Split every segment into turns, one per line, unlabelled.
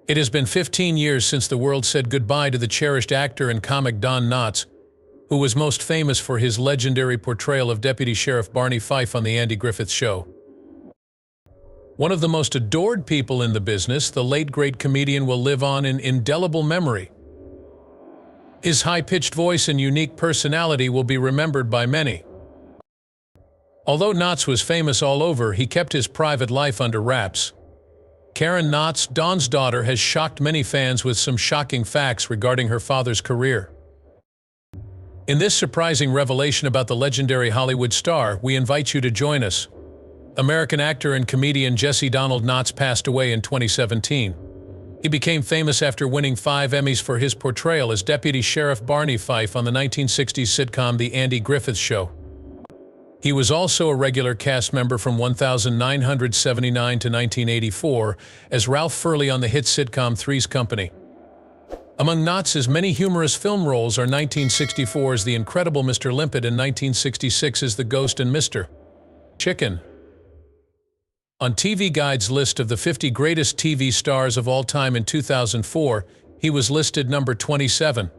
It has been 15 years since the world said goodbye to the cherished actor and comic Don Knotts, who was most famous for his legendary portrayal of Deputy Sheriff Barney Fife on The Andy Griffith Show. One of the most adored people in the business, the late great comedian will live on in indelible memory. His high-pitched voice and unique personality will be remembered by many. Although Knotts was famous all over, he kept his private life under wraps. Karen Knotts, Don's daughter, has shocked many fans with some shocking facts regarding her father's career. In this surprising revelation about the legendary Hollywood star, we invite you to join us. American actor and comedian Jesse Donald Knotts passed away in 2017. He became famous after winning 5 Emmys for his portrayal as Deputy Sheriff Barney Fife on the 1960s sitcom The Andy Griffith Show. He was also a regular cast member from 1979 to 1984 as Ralph Furley on the hit sitcom Three's Company. Among Knotts' many humorous film roles are 1964's The Incredible Mr. Limpet and 1966's The Ghost and Mr. Chicken. On TV Guide's list of the 50 greatest TV stars of all time in 2004, he was listed number 27.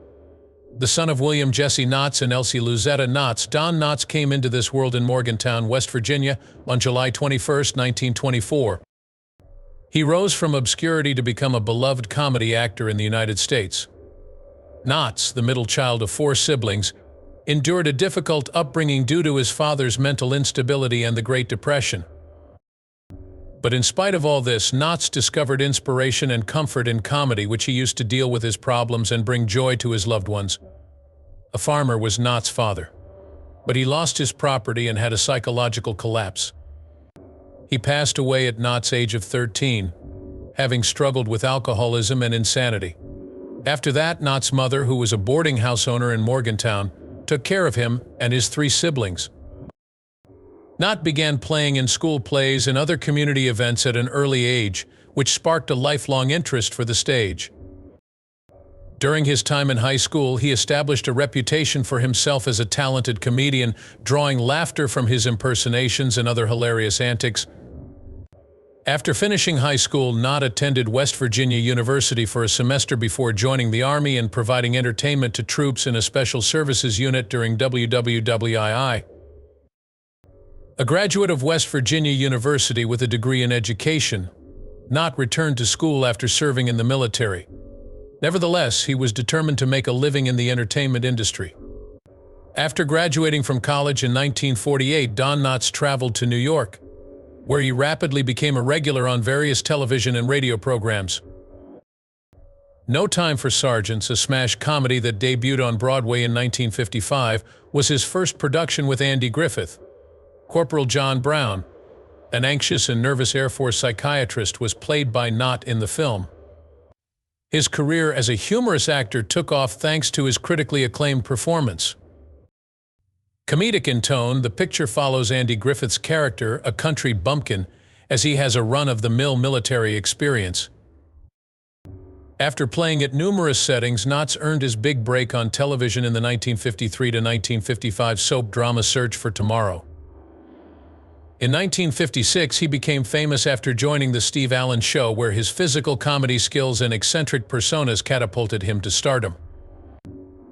The son of William Jesse Knotts and Elsie Luzetta Knotts, Don Knotts came into this world in Morgantown, West Virginia, on July 21, 1924. He rose from obscurity to become a beloved comedy actor in the United States. Knotts, the middle child of 4 siblings, endured a difficult upbringing due to his father's mental instability and the Great Depression. But in spite of all this, Knotts discovered inspiration and comfort in comedy, which he used to deal with his problems and bring joy to his loved ones. A farmer was Knotts' father, but he lost his property and had a psychological collapse. He passed away at Knotts' age of 13, having struggled with alcoholism and insanity. After that, Knotts' mother, who was a boarding house owner in Morgantown, took care of him and his 3 siblings. Knott began playing in school plays and other community events at an early age, which sparked a lifelong interest for the stage. During his time in high school, he established a reputation for himself as a talented comedian, drawing laughter from his impersonations and other hilarious antics. After finishing high school, Knott attended West Virginia University for a semester before joining the Army and providing entertainment to troops in a special services unit during WWII. A graduate of West Virginia University with a degree in education, Knott returned to school after serving in the military. Nevertheless, he was determined to make a living in the entertainment industry. After graduating from college in 1948, Don Knotts traveled to New York, where he rapidly became a regular on various television and radio programs. No Time for Sergeants, a smash comedy that debuted on Broadway in 1955, was his first production with Andy Griffith. Corporal John Brown, an anxious and nervous Air Force psychiatrist, was played by Knott in the film. His career as a humorous actor took off thanks to his critically acclaimed performance. Comedic in tone, the picture follows Andy Griffith's character, a country bumpkin, as he has a run-of-the-mill military experience. After playing at numerous settings, Knotts earned his big break on television in the 1953 to 1955 soap drama Search for Tomorrow. In 1956, he became famous after joining The Steve Allen Show, where his physical comedy skills and eccentric personas catapulted him to stardom.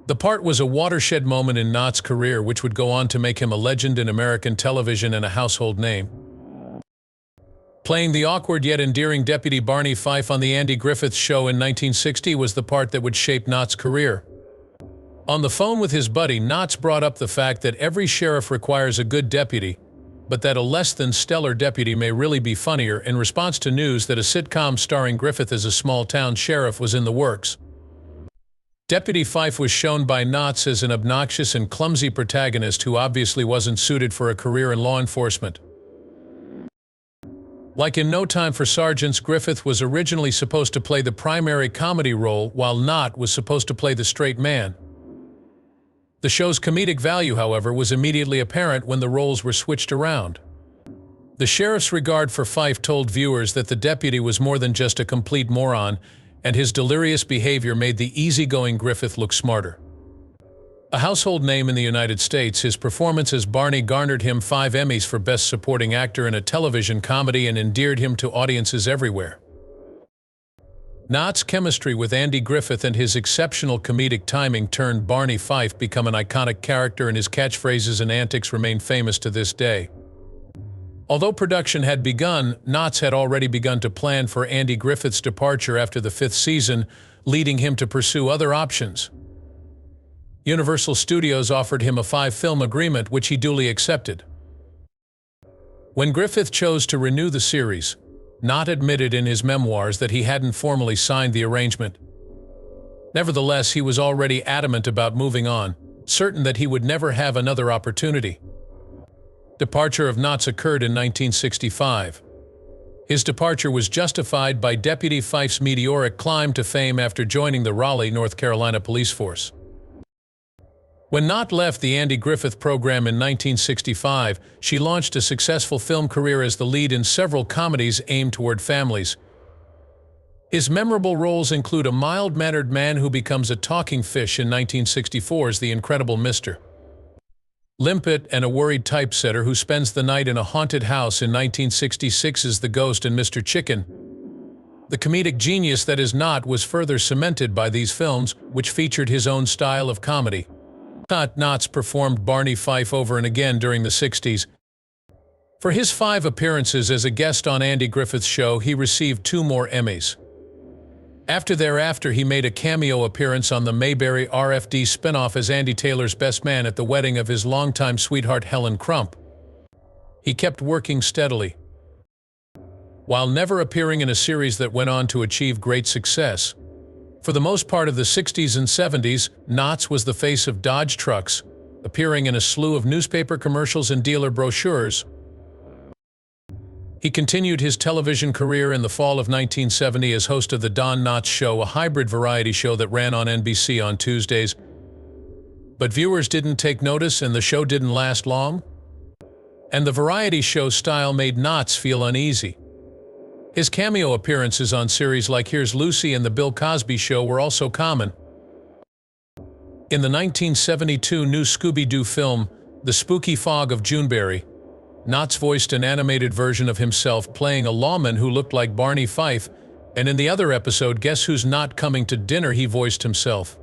The part was a watershed moment in Knotts' career, which would go on to make him a legend in American television and a household name. Playing the awkward yet endearing Deputy Barney Fife on The Andy Griffith Show in 1960 was the part that would shape Knotts' career. On the phone with his buddy, Knotts brought up the fact that every sheriff requires a good deputy, but that a less-than-stellar deputy may really be funnier, in response to news that a sitcom starring Griffith as a small-town sheriff was in the works. Deputy Fife was shown by Knotts as an obnoxious and clumsy protagonist who obviously wasn't suited for a career in law enforcement. Like in No Time for Sergeants, Griffith was originally supposed to play the primary comedy role, while Knott was supposed to play the straight man. The show's comedic value, however, was immediately apparent when the roles were switched around. The sheriff's regard for Fife told viewers that the deputy was more than just a complete moron, and his delirious behavior made the easygoing Griffith look smarter. A household name in the United States, his performance as Barney garnered him 5 Emmys for Best Supporting Actor in a Television Comedy and endeared him to audiences everywhere. Knott's chemistry with Andy Griffith and his exceptional comedic timing turned Barney Fife become an iconic character, and his catchphrases and antics remain famous to this day. Although production had begun, Knotts had already begun to plan for Andy Griffith's departure after the 5th season, leading him to pursue other options. Universal Studios offered him a 5-film agreement, which he duly accepted. When Griffith chose to renew the series, Knott admitted in his memoirs that he hadn't formally signed the arrangement. Nevertheless, he was already adamant about moving on, certain that he would never have another opportunity. Departure of Knotts occurred in 1965. His departure was justified by Deputy Fife's meteoric climb to fame after joining the Raleigh, North Carolina police force. When Knott left the Andy Griffith program in 1965, she launched a successful film career as the lead in several comedies aimed toward families. His memorable roles include a mild-mannered man who becomes a talking fish in 1964's The Incredible Mr. Limpet, and a worried typesetter who spends the night in a haunted house in 1966's The Ghost and Mr. Chicken. The comedic genius that is Knott was further cemented by these films, which featured his own style of comedy. Knotts performed Barney Fife over and again during the 60s. For his 5 appearances as a guest on Andy Griffith's show, he received 2 more Emmys. Thereafter, he made a cameo appearance on the Mayberry RFD spinoff as Andy Taylor's best man at the wedding of his longtime sweetheart Helen Crump. He kept working steadily. While never appearing in a series that went on to achieve great success, for the most part of the 60s and 70s, Knotts was the face of Dodge trucks, appearing in a slew of newspaper commercials and dealer brochures. He continued his television career in the fall of 1970 as host of The Don Knotts Show, a hybrid variety show that ran on NBC on Tuesdays. But viewers didn't take notice, and the show didn't last long. And the variety show style made Knotts feel uneasy. His cameo appearances on series like Here's Lucy and The Bill Cosby Show were also common. In the 1972 new Scooby-Doo film, The Spooky Fog of Juneberry, Knotts voiced an animated version of himself playing a lawman who looked like Barney Fife, and in the other episode, Guess Who's Not Coming to Dinner, he voiced himself.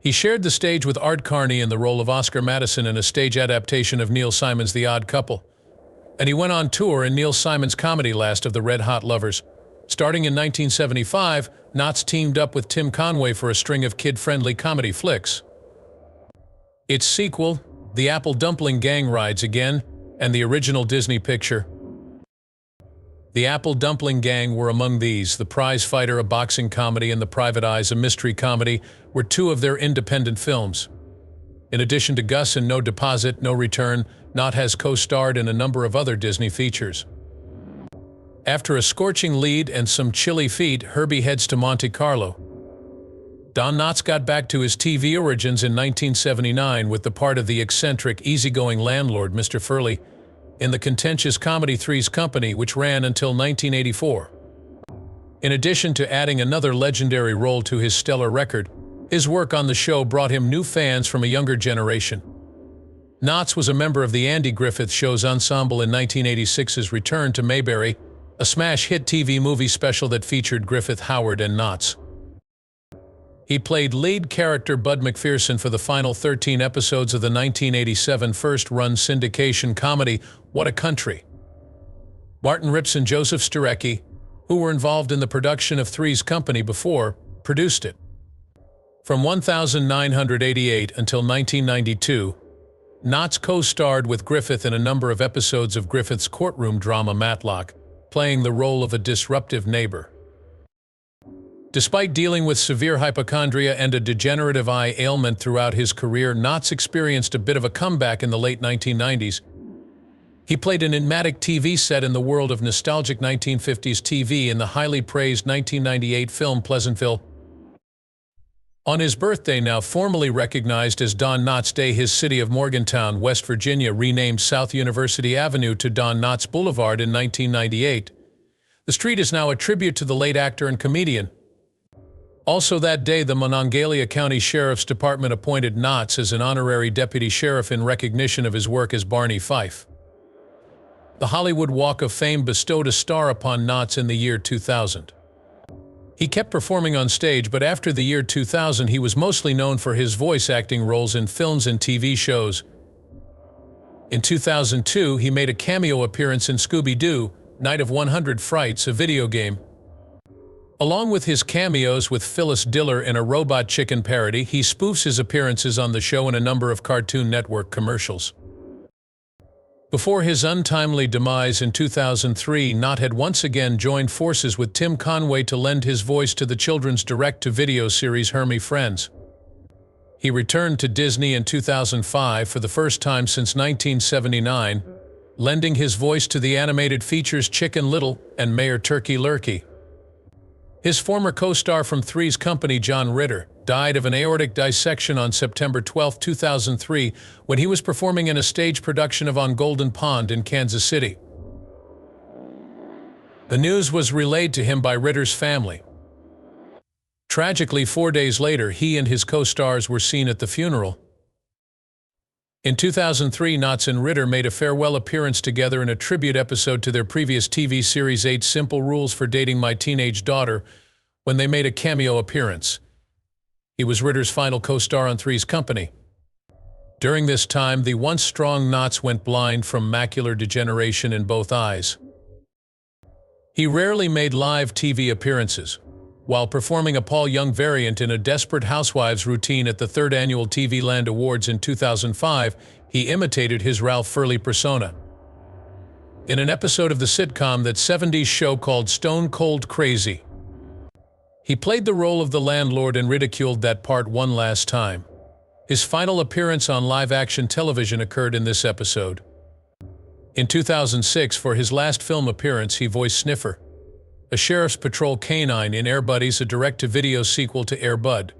He shared the stage with Art Carney in the role of Oscar Madison in a stage adaptation of Neil Simon's The Odd Couple. And he went on tour in Neil Simon's comedy Last of the Red Hot Lovers. Starting in 1975, Knotts teamed up with Tim Conway for a string of kid-friendly comedy flicks. Its sequel, The Apple Dumpling Gang, rides again, and the original Disney picture. The Apple Dumpling Gang were among these. The Prize Fighter, a boxing comedy, and The Private Eyes, a mystery comedy, were 2 of their independent films. In addition to Gus and No Deposit, No Return, Knott has co-starred in a number of other Disney features. After a scorching lead and some chilly feet, Herbie heads to Monte Carlo. Don Knotts got back to his TV origins in 1979 with the part of the eccentric, easygoing landlord, Mr. Furley, in the contentious comedy Three's Company, which ran until 1984. In addition to adding another legendary role to his stellar record, his work on the show brought him new fans from a younger generation. Knotts was a member of the Andy Griffith Show's ensemble in 1986's Return to Mayberry, a smash hit TV movie special that featured Griffith, Howard, and Knotts. He played lead character Bud McPherson for the final 13 episodes of the 1987 first-run syndication comedy What a Country. Martin Rips and Joseph Sturecki, who were involved in the production of Three's Company before, produced it. From 1988 until 1992, Knotts co-starred with Griffith in a number of episodes of Griffith's courtroom drama Matlock, playing the role of a disruptive neighbor. Despite dealing with severe hypochondria and a degenerative eye ailment throughout his career, Knotts experienced a bit of a comeback in the late 1990s. He played an enigmatic TV set in the world of nostalgic 1950s TV in the highly praised 1998 film Pleasantville. On his birthday, now formally recognized as Don Knotts Day, his city of Morgantown, West Virginia, renamed South University Avenue to Don Knotts Boulevard in 1998. The street is now a tribute to the late actor and comedian. Also that day, the Monongalia County Sheriff's Department appointed Knotts as an honorary deputy sheriff in recognition of his work as Barney Fife. The Hollywood Walk of Fame bestowed a star upon Knotts in the year 2000. He kept performing on stage, but after the year 2000 he was mostly known for his voice acting roles in films and TV shows. In 2002, he made a cameo appearance in Scooby-Doo, Night of 100 Frights, a video game. Along with his cameos with Phyllis Diller in a Robot Chicken parody, he spoofs his appearances on the show in a number of Cartoon Network commercials. Before his untimely demise in 2003, Knott had once again joined forces with Tim Conway to lend his voice to the children's direct-to-video series Hermie Friends. He returned to Disney in 2005 for the first time since 1979, lending his voice to the animated features Chicken Little and Mayor Turkey Lurkey. His former co-star from Three's Company, John Ritter, died of an aortic dissection on September 12, 2003, when he was performing in a stage production of On Golden Pond in Kansas City. The news was relayed to him by Ritter's family. Tragically, 4 days later, he and his co-stars were seen at the funeral. In 2003, Knott and Ritter made a farewell appearance together in a tribute episode to their previous TV series 8 Simple Rules for Dating My Teenage Daughter, when they made a cameo appearance. He was Ritter's final co-star on Three's Company. During this time, the once strong Knott went blind from macular degeneration in both eyes. He rarely made live TV appearances. While performing a Paul Young variant in a Desperate Housewives routine at the 3rd Annual TV Land Awards in 2005, he imitated his Ralph Furley persona. In an episode of the sitcom That 70s Show called Stone Cold Crazy, he played the role of the landlord and ridiculed that part one last time. His final appearance on live-action television occurred in this episode. In 2006, for his last film appearance, he voiced Sniffer, a Sheriff's Patrol canine in Air Buddies, a direct-to-video sequel to Air Bud.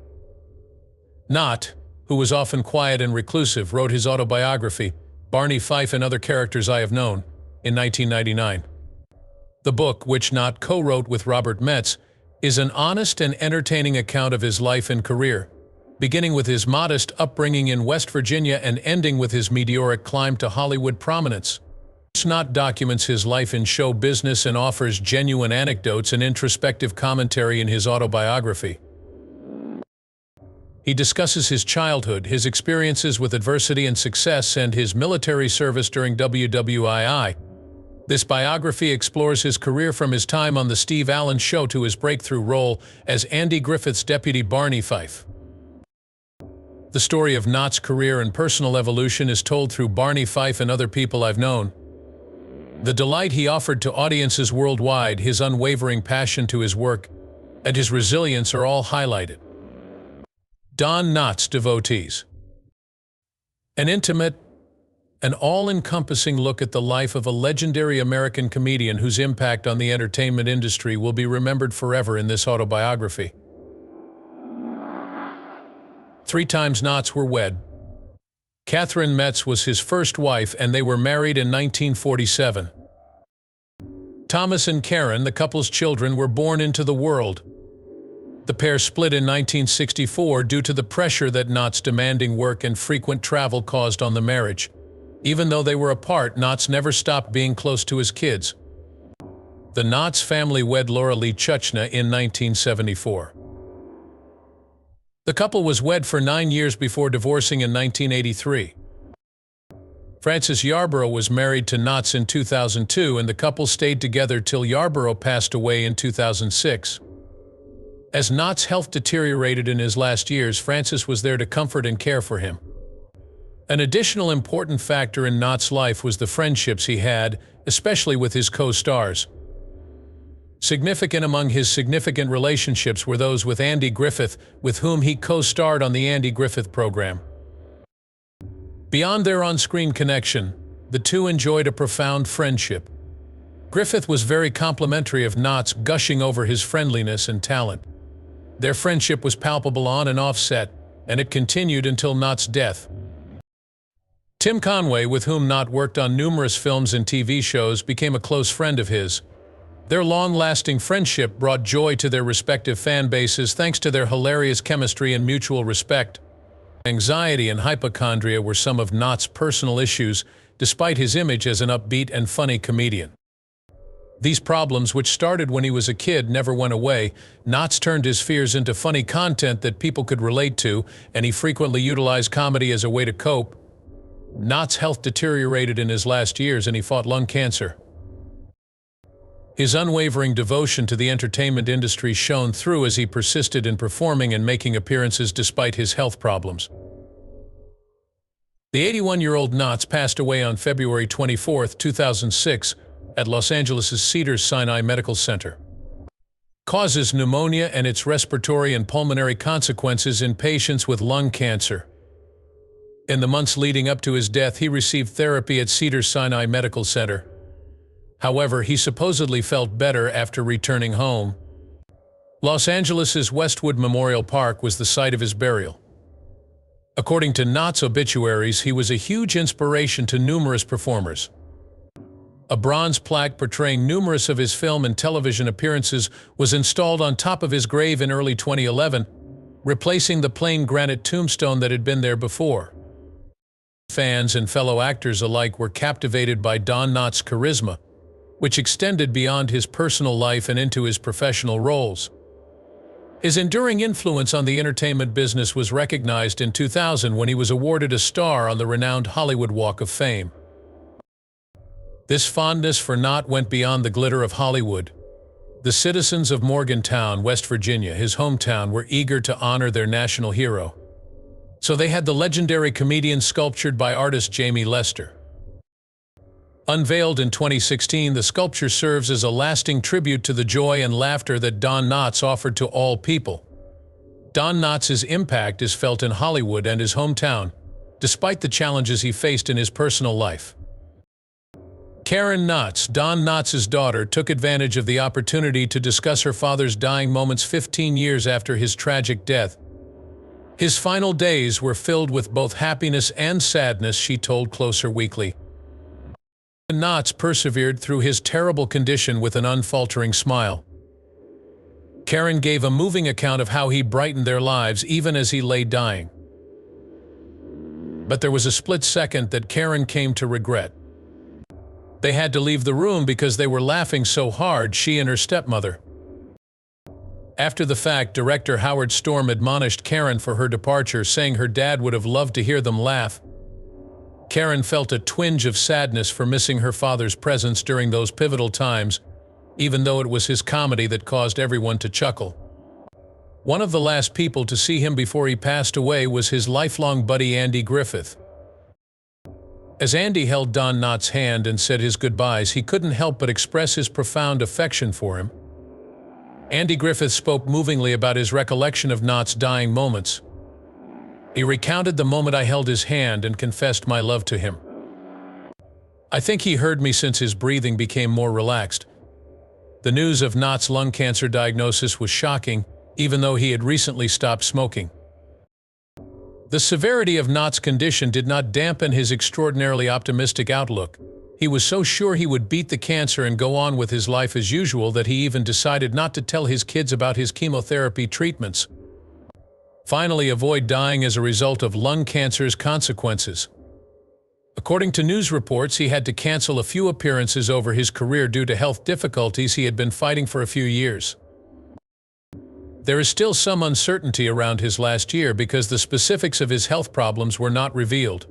Knott, who was often quiet and reclusive, wrote his autobiography, Barney Fife and Other Characters I Have Known, in 1999. The book, which Knott co-wrote with Robert Metz, is an honest and entertaining account of his life and career, beginning with his modest upbringing in West Virginia and ending with his meteoric climb to Hollywood prominence. Knott documents his life in show business and offers genuine anecdotes and introspective commentary in his autobiography. He discusses his childhood, his experiences with adversity and success, and his military service during WWII. This biography explores his career from his time on The Steve Allen Show to his breakthrough role as Andy Griffith's deputy Barney Fife. The story of Knott's career and personal evolution is told through Barney Fife and Other People I've Known. The delight he offered to audiences worldwide, his unwavering passion to his work, and his resilience are all highlighted. Don Knott's devotees. An intimate, an all-encompassing look at the life of a legendary American comedian whose impact on the entertainment industry will be remembered forever in this autobiography. 3 times Knott were wed. Catherine Metz was his first wife, and they were married in 1947. Thomas and Karen, the couple's children, were born into the world. The pair split in 1964 due to the pressure that Knott's demanding work and frequent travel caused on the marriage. Even though they were apart, Knott never stopped being close to his kids. The Knott family wed Laura Lee Chuchna in 1974. The couple was wed for 9 years before divorcing in 1983. Frances Yarborough was married to Knott in 2002, and the couple stayed together till Yarborough passed away in 2006. As Knott's health deteriorated in his last years, Frances was there to comfort and care for him. An additional important factor in Knott's life was the friendships he had, especially with his co-stars. Significant among his significant relationships were those with Andy Griffith, with whom he co-starred on the Andy Griffith program. Beyond their on-screen connection, the two enjoyed a profound friendship. Griffith was very complimentary of Knott's, gushing over his friendliness and talent. Their friendship was palpable on and off set, and it continued until Knott's death. Tim Conway, with whom Knott worked on numerous films and TV shows, became a close friend of his. Their long-lasting friendship brought joy to their respective fan bases thanks to their hilarious chemistry and mutual respect. Anxiety and hypochondria were some of Knott's personal issues, despite his image as an upbeat and funny comedian. These problems, which started when he was a kid, never went away. Knotts turned his fears into funny content that people could relate to, and he frequently utilized comedy as a way to cope. Knotts' health deteriorated in his last years, and he fought lung cancer. His unwavering devotion to the entertainment industry shone through as he persisted in performing and making appearances despite his health problems. The 81-year-old Knotts passed away on February 24, 2006, at Los Angeles' Cedars-Sinai Medical Center. Causes: pneumonia and its respiratory and pulmonary consequences in patients with lung cancer. In the months leading up to his death, he received therapy at Cedars-Sinai Medical Center. However, he supposedly felt better after returning home. Los Angeles' Westwood Memorial Park was the site of his burial. According to Knotts' obituaries, he was a huge inspiration to numerous performers. A bronze plaque portraying numerous of his film and television appearances was installed on top of his grave in early 2011, replacing the plain granite tombstone that had been there before. Fans and fellow actors alike were captivated by Don Knotts' charisma, which extended beyond his personal life and into his professional roles. His enduring influence on the entertainment business was recognized in 2000 when he was awarded a star on the renowned Hollywood Walk of Fame. This fondness for Knott went beyond the glitter of Hollywood. The citizens of Morgantown, West Virginia, his hometown, were eager to honor their national hero. So they had the legendary comedian sculptured by artist Jamie Lester. Unveiled in 2016, the sculpture serves as a lasting tribute to the joy and laughter that Don Knotts offered to all people. Don Knotts' impact is felt in Hollywood and his hometown, despite the challenges he faced in his personal life. Karen Knotts, Don Knotts' daughter, took advantage of the opportunity to discuss her father's dying moments 15 years after his tragic death. His final days were filled with both happiness and sadness, she told Closer Weekly. Knotts persevered through his terrible condition with an unfaltering smile. Karen gave a moving account of how he brightened their lives even as he lay dying. But there was a split second that Karen came to regret. They had to leave the room because they were laughing so hard, she and her stepmother. After the fact, director Howard Storm admonished Karen for her departure, saying her dad would have loved to hear them laugh. Karen felt a twinge of sadness for missing her father's presence during those pivotal times, even though it was his comedy that caused everyone to chuckle. One of the last people to see him before he passed away was his lifelong buddy Andy Griffith. As Andy held Don Knotts' hand and said his goodbyes, he couldn't help but express his profound affection for him. Andy Griffith spoke movingly about his recollection of Knotts' dying moments. He recounted the moment I held his hand and confessed my love to him. I think he heard me since his breathing became more relaxed. The news of Knotts' lung cancer diagnosis was shocking, even though he had recently stopped smoking. The severity of Knotts' condition did not dampen his extraordinarily optimistic outlook. He was so sure he would beat the cancer and go on with his life as usual that he even decided not to tell his kids about his chemotherapy treatments. Finally, avoid dying as a result of lung cancer's consequences. According to news reports, he had to cancel a few appearances over his career due to health difficulties he had been fighting for a few years. There is still some uncertainty around his last year because the specifics of his health problems were not revealed.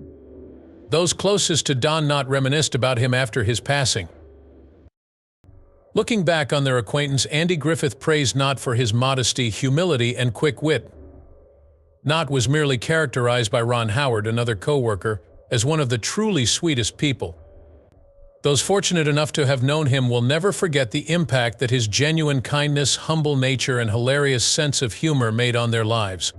Those closest to Don Knotts reminisced about him after his passing. Looking back on their acquaintance, Andy Griffith praised Knotts for his modesty, humility, and quick wit. Knotts was merely characterized by Ron Howard, another co-worker, as one of the truly sweetest people. Those fortunate enough to have known him will never forget the impact that his genuine kindness, humble nature, and hilarious sense of humor made on their lives.